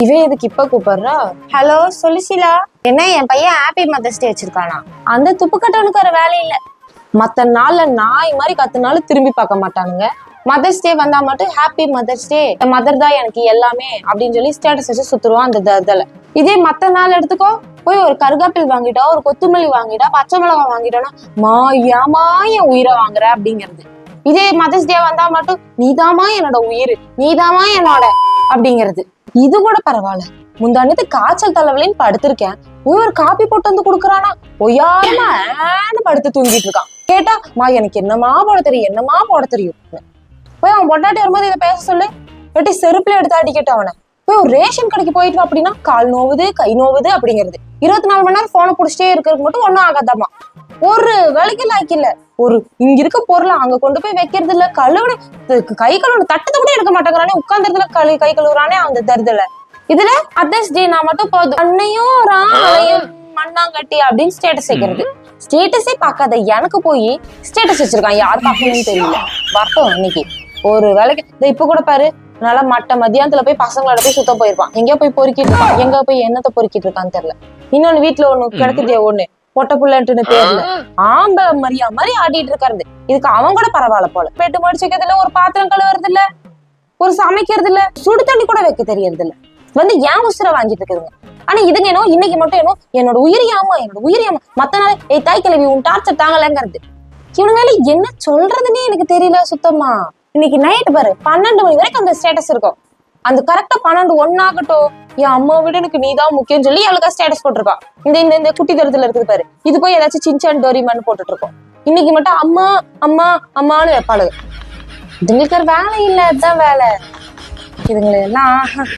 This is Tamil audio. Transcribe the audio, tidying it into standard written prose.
இவன் எதுக்கு இப்ப கூப்பிடுறா? ஹலோ சொல்லிசிலா, என்ன என் பையன் ஹாப்பி மதர்ஸ் டே வச்சிருக்கானா? அந்த துப்பு கட்டவனுக்கு ஒரு வேலை இல்ல. மத்த நாள்ல நாய் மாதிரி கத்துனாலும் திரும்பி பார்க்க மாட்டானுங்க. மதர்ஸ் டே வந்தா மட்டும் ஹாப்பி மதர்ஸ் டே, மதர் தான் எனக்கு எல்லாமே அப்படின்னு சொல்லி ஸ்டேட்டஸ் வச்சு சுத்துருவான் அந்த தர்தல. இதே மத்த நாள் எடுத்துக்கோ, போய் ஒரு கருகாப்பில் வாங்கிட்டா, ஒரு கொத்துமல்லி வாங்கிட்டா, பச்சை மிளகாய் வாங்கிட்டோன்னா ஏமா என் உயிரை வாங்குற அப்படிங்கிறது. இதே மதர்ஸ் டே வந்தா மட்டும் நீதாமா என்னோட உயிர், நீதாமா என்னோட அப்படிங்கிறது. இது கூட பரவாயில்ல. முந்தானத்து காய்ச்சல் தலைவலின்னு படுத்திருக்கேன், போய் ஒரு காப்பி போட்டு வந்து குடுக்குறானா, ஒய்யாரமா படுத்து தூங்கிட்டு இருக்கான். கேட்டா எனக்கு என்னமா போட தெரியும், என்னமா போட தெரியும். போய் அவன் பொண்டாட்டி வரும்போது இதை பேச சொல்லு, வெட்டி செருப்புல எடுத்து அடிக்கட்டும் அவனை. போய் ஒரு ரேஷன் கடைக்கு போயிட்டு அப்படின்னா கால் நோவுது கை நோவுது அப்படிங்கிறது. 24 மணி நேரம் போனை பிடிச்சிட்டே இருக்கிறதுக்கு மட்டும் ஒன்னும் ஆகாதாமா. ஒரு வேலைக்கு லாய்க்கு இல்ல. ஒரு இங்க இருக்க பொருளை அங்க கொண்டு போய் வைக்கிறது இல்ல, கழுவுன கை கழுவுன தட்டத்தை கூட எடுக்க மாட்டேங்கிறானே, உட்கார்ந்துறதுல கை கழுவுறானே அந்த தருதல. இதுல மதர்ஸ் டே நான் மட்டும் போதும் அன்னையும் ராமையும் மண்ணாங்கட்டி அப்படின்னு ஸ்டேட்டஸ் வைக்கிறது. ஸ்டேட்டஸே பார்க்காத எனக்கு போய் ஸ்டேட்டஸ் வச்சிருக்கான், யார் பார்க்கணும்னு தெரியல. வரட்டும் இன்னைக்கு ஒரு வேலைக்கு. இப்ப கூட பாரு, நல்லா மட்ட மத்தியானத்துல போய் பசங்களோட போய் சுத்த போயிருப்பான், எங்கேயோ போய் பொறுக்கிட்டு இருப்பான், எங்க போய் என்னத்தை பொறுக்கிட்டு இருக்கான்னு தெரியல. இன்னொன்னு வீட்டுல ஒண்ணு கிடக்குதே ஒண்ணு பொட்ட புள்ளன்ட்டுன்னு பேர்ல ஆம்பளை மரியா மாதிரி ஆடிட்டு இருக்காரு. இதுக்கு அவன் கூட பரவாயில்ல போல. பெட்டு மடிச்சுக்கிறது இல்ல, ஒரு பாத்திரம் கழுவுறது இல்ல, ஒரு சமைக்கிறது இல்ல, சுடு தண்ணி கூட வைக்க தெரியறது இல்ல. ஏன் உசுரை வாங்கிட்டு இருக்குதுங்க. ஆனா இதுங்க என்னோ இன்னைக்கு மட்டும் என்னோ என்னோட உயிரியாமா, என்னோட உயிரியாமா, மத்த நாள் தாய் கிழவி உன் டார்ச்சர் தாங்கலங்கிறது. இவனுங்க என்ன சொல்றதுன்னே எனக்கு தெரியல சுத்தமா. இன்னைக்கு நைட்டு பாரு 12 மணி வரைக்கும் அந்த ஸ்டேட்டஸ் இருக்கும். அந்த கரெக்டா 12:01 ஆகட்டும், என் அம்மா விட எனக்கு நீதான் முக்கியம் சொல்லி அவளுக்கா ஸ்டேட்டஸ் போட்டிருக்கா. இந்த குட்டி தரத்துல இருக்குது பாரு, இது போய் ஏதாச்சும் சின்சான் டோரிமான்னு போட்டுட்டு இருக்கோம். இன்னைக்கு மட்டும் அம்மா அம்மா அம்மான்னு வைப்பாளுங்க. இதுங்களுக்கு வேலை இல்ல, அதுதான் வேலை இதுங்களை எல்லாம்.